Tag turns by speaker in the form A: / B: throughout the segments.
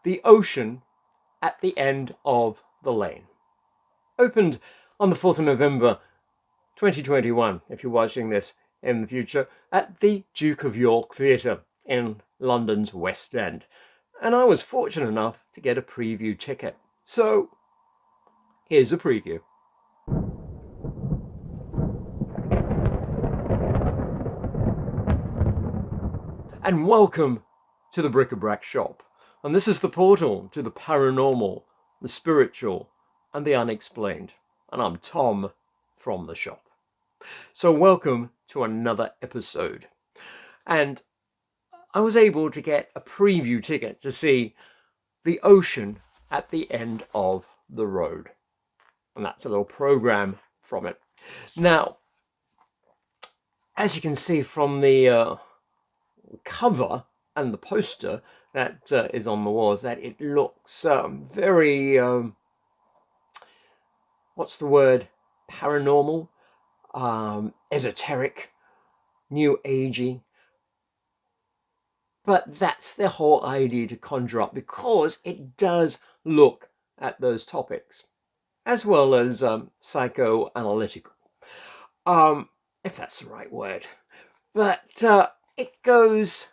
A: The Ocean at the End of the Lane. Opened on the 4th of November 2021, if you're watching this in the future, at the Duke of York Theatre in London's West End. And I was fortunate enough to get a preview ticket. So, here's a preview. And welcome to the Bric-a-Brac shop. And this is the portal to the paranormal, the spiritual, and the unexplained. And I'm Tom from the shop. So welcome to another episode. And I was able to get a preview ticket to see The Ocean at the End of the Road. And that's a little program from it. Now, as you can see from the cover and the poster that is on the walls, that it looks very, what's the word, paranormal, esoteric, new agey. But that's the whole idea to conjure up, because it does look at those topics, as well as psychoanalytical, if that's the right word. But it goes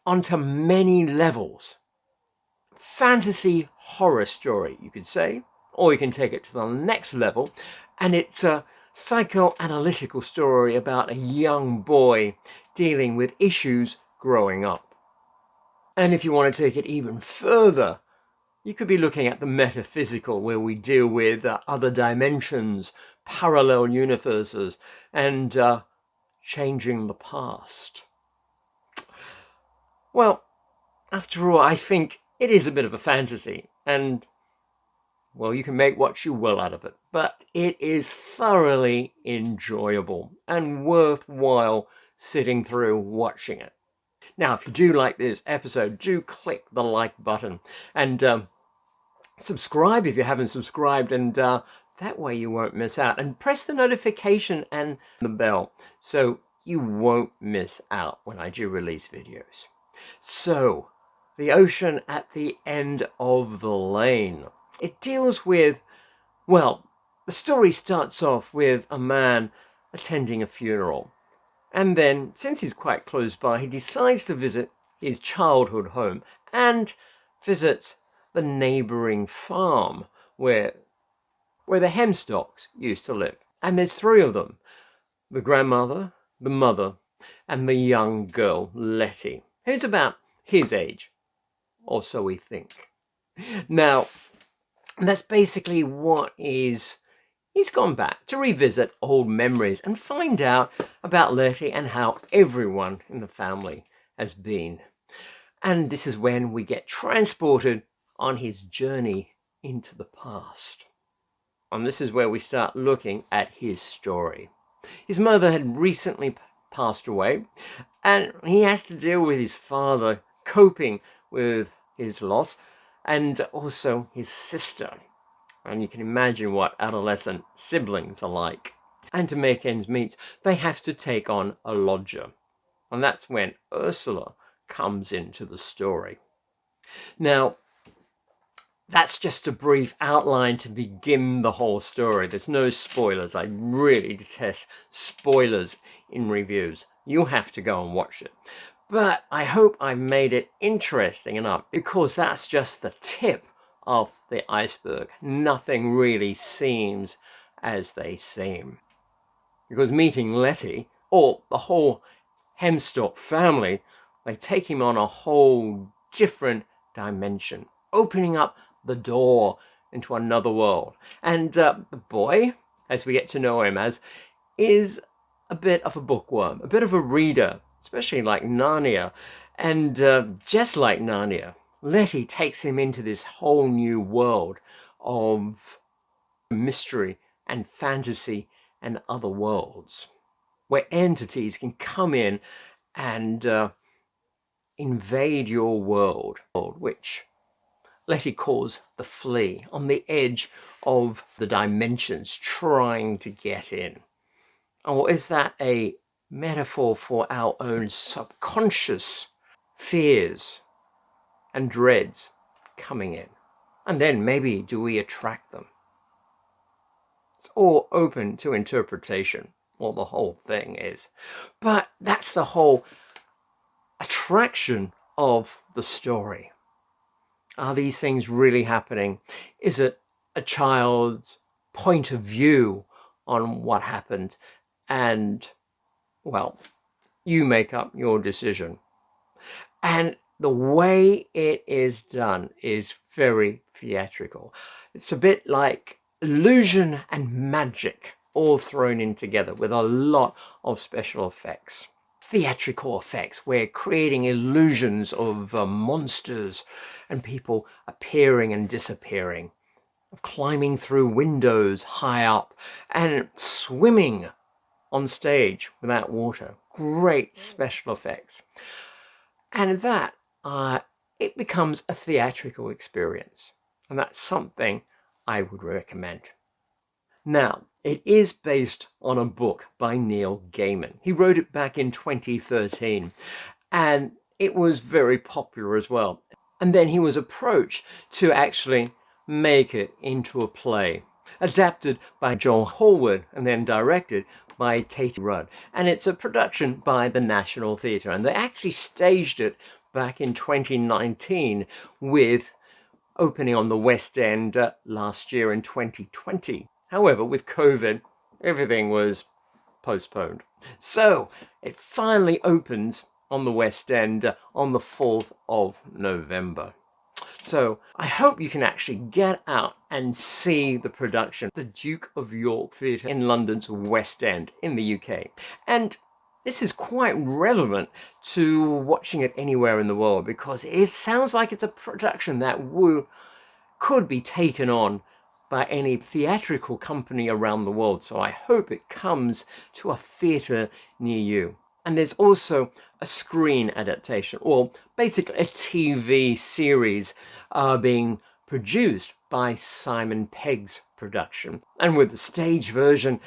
A: onto many levels. Fantasy horror story, you could say, or you can take it to the next level, and it's a psychoanalytical story about a young boy dealing with issues growing up. And if you want to take it even further, you could be looking at the metaphysical, where we deal with other dimensions, parallel universes, and changing the past. Well, after all, I think it is a bit of a fantasy, and, well, you can make what you will out of it, but it is thoroughly enjoyable and worthwhile sitting through watching it. Now, if you do like this episode, do click the like button and subscribe if you haven't subscribed, and that way you won't miss out. And press the notification and the bell so you won't miss out when I do release videos. So, The Ocean at the End of the Lane. It deals with, well, the story starts off with a man attending a funeral. And then, since he's quite close by, he decides to visit his childhood home and visits the neighbouring farm where the Hemstocks used to live. And there's three of them: the grandmother, the mother, and the young girl, Letty, who's about his age, or so we think. Now, that's basically what he's gone back to revisit old memories and find out about Letty and how everyone in the family has been. And this is when we get transported on his journey into the past. And this is where we start looking at his story. His mother had recently passed away, and he has to deal with his father coping with his loss, and also his sister. And you can imagine what adolescent siblings are like. And to make ends meet, they have to take on a lodger. And that's when Ursula comes into the story. Now, that's just a brief outline to begin the whole story. There's no spoilers. I really detest spoilers in reviews. You have to go and watch it. But I hope I made it interesting enough, because that's just the tip of the iceberg. Nothing really seems as they seem. Because meeting Letty, or the whole Hemstock family, they take him on a whole different dimension, opening up the door into another world. And the boy, as we get to know him as, is a bit of a bookworm, a bit of a reader, especially like Narnia. And just like Narnia, Letty takes him into this whole new world of mystery and fantasy and other worlds, where entities can come in and invade your world, which Letty calls the flea, on the edge of the dimensions, trying to get in. Or is that a metaphor for our own subconscious fears and dreads coming in? And then maybe do we attract them? It's all open to interpretation, well, the whole thing is. But that's the whole attraction of the story. Are these things really happening? Is it a child's point of view on what happened? And, well, you make up your decision. And the way it is done is very theatrical. It's a bit like illusion and magic all thrown in together with a lot of special effects. Theatrical effects. We're creating illusions of monsters and people appearing and disappearing, of climbing through windows high up and swimming on stage without water. Great special effects. And that, it becomes a theatrical experience. And that's something I would recommend. Now, it is based on a book by Neil Gaiman. He wrote it back in 2013, and it was very popular as well. And then he was approached to actually make it into a play, adapted by Joel Hallward and then directed by Katie Rudd. And it's a production by the National Theatre, and they actually staged it back in 2019 with opening on the West End last year in 2020. However, with COVID, everything was postponed. So it finally opens on the West End on the 4th of November. So I hope you can actually get out and see the production, the Duke of York Theatre in London's West End in the UK. And this is quite relevant to watching it anywhere in the world, because it sounds like it's a production that could be taken on by any theatrical company around the world. So I hope it comes to a theatre near you. And there's also a screen adaptation, or basically a TV series being produced by Simon Pegg's production. And with the stage version,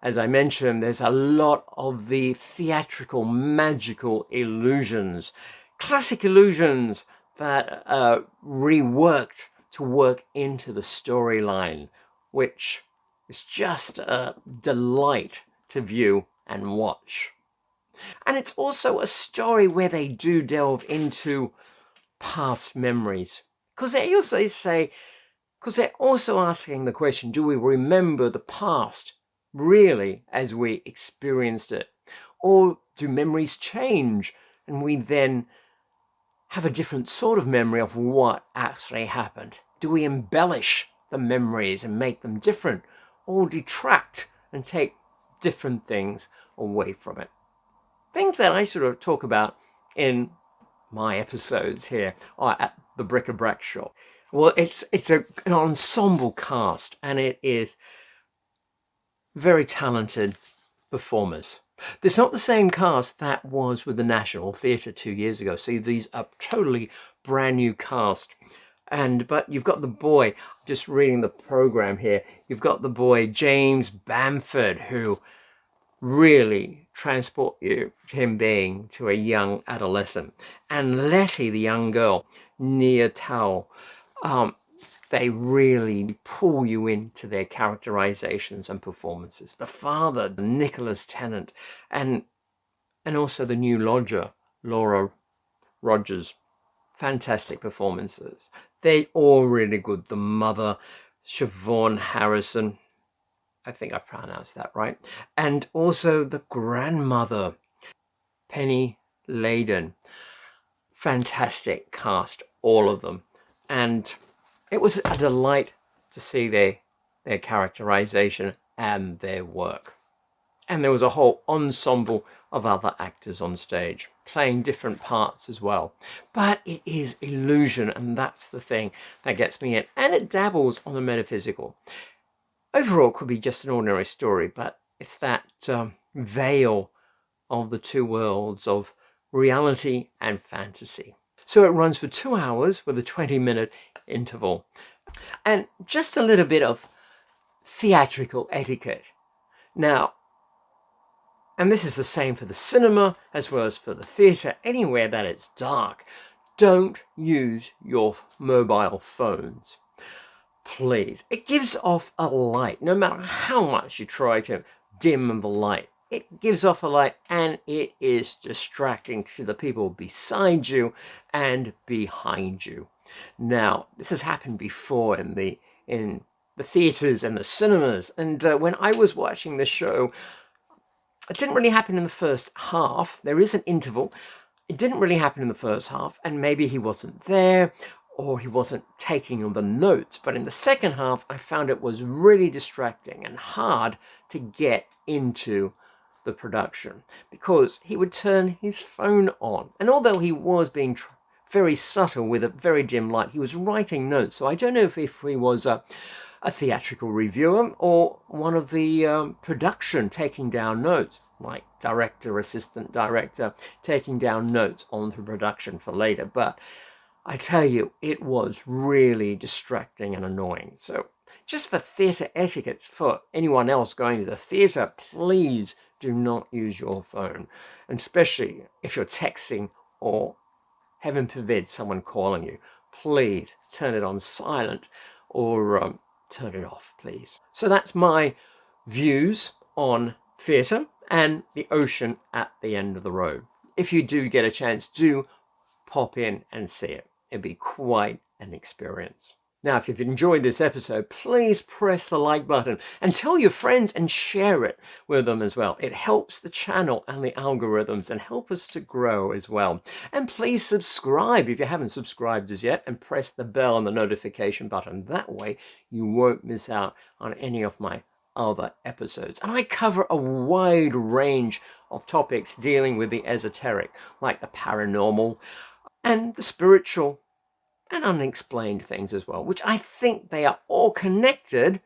A: as I mentioned, there's a lot of the theatrical, magical illusions, classic illusions that are reworked to work into the storyline, which is just a delight to view and watch. And it's also a story where they do delve into past memories, because they also say, because they're also asking the question, do we remember the past really as we experienced it? Or do memories change and we then have a different sort of memory of what actually happened? Do we embellish the memories and make them different, or detract and take different things away from it? Things that I sort of talk about in my episodes here at the Bric-a-Brac Shop. Well, it's an ensemble cast, and it is very talented performers. There's not the same cast that was with the National Theatre 2 years ago. See, these are totally brand new cast. But you've got the boy, just reading the program here, you've got the boy James Bamford, who really transport you, him being, to a young adolescent. And Letty, the young girl, Nia Tao, they really pull you into their characterizations and performances. The father, Nicholas Tennant, and also the new lodger, Laura Rogers. Fantastic performances. They're all really good. The mother, Siobhan Harrison, I think I pronounced that right. And also the grandmother, Penny Layden. Fantastic cast, all of them. And it was a delight to see their characterization and their work. And there was a whole ensemble of other actors on stage playing different parts as well. But it is illusion, and that's the thing that gets me in. And it dabbles on the metaphysical. Overall, it could be just an ordinary story, but it's that veil of the two worlds of reality and fantasy. So it runs for 2 hours with a 20-minute interval. And just a little bit of theatrical etiquette. Now, and this is the same for the cinema as well as for the theatre, anywhere that it's dark. don't use your mobile phones. Please. It gives off a light. No matter how much you try to dim the light, it gives off a light, and it is distracting to the people beside you and behind you. Now, this has happened before in the theaters and the cinemas, and when I was watching this show, it didn't really happen in the first half. There is an interval. It didn't really happen in the first half, and maybe he wasn't there or he wasn't taking all the notes. But in the second half, I found it was really distracting and hard to get into the production because he would turn his phone on. And although he was being very subtle with a very dim light, he was writing notes. So I don't know if he was a theatrical reviewer or one of the production taking down notes, like director, assistant director, taking down notes on the production for later. But I tell you, it was really distracting and annoying. So just for theatre etiquette, for anyone else going to the theatre, please do not use your phone, and especially if you're texting or, heaven forbid, someone calling you. Please turn it on silent or turn it off, please. So that's my views on theatre and the ocean at the end of the road. If you do get a chance, do pop in and see it. It'd be quite an experience. Now, if you've enjoyed this episode, please press the like button and tell your friends and share it with them as well. It helps the channel and the algorithms and help us to grow as well. And please subscribe if you haven't subscribed as yet, and press the bell and the notification button. That way you won't miss out on any of my other episodes. And I cover a wide range of topics dealing with the esoteric, like the paranormal and the spiritual and unexplained things as well, which I think they are all connected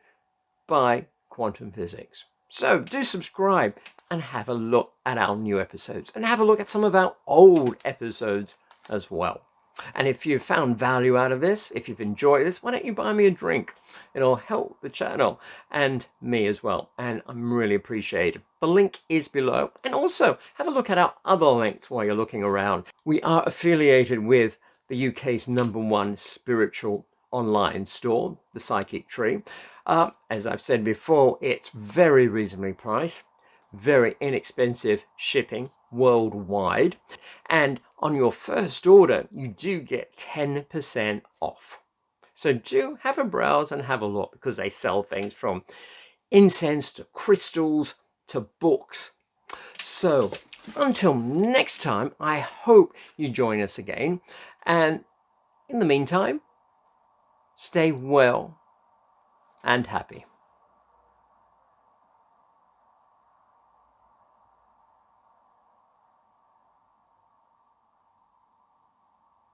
A: by quantum physics. So do subscribe and have a look at our new episodes, and have a look at some of our old episodes as well. And if you've found value out of this, if you've enjoyed this, why don't you buy me a drink? It'll help the channel and me as well, and I'm really appreciative. The link is below, and also have a look at our other links while you're looking around. We are affiliated with the UK's #1 spiritual online store, The Psychic Tree. As I've said before, it's very reasonably priced, very inexpensive shipping worldwide, and on your first order you do get 10% off. So do have a browse and have a look, because they sell things from incense to crystals to books. So until next time, I hope you join us again, and in the meantime, stay well and happy.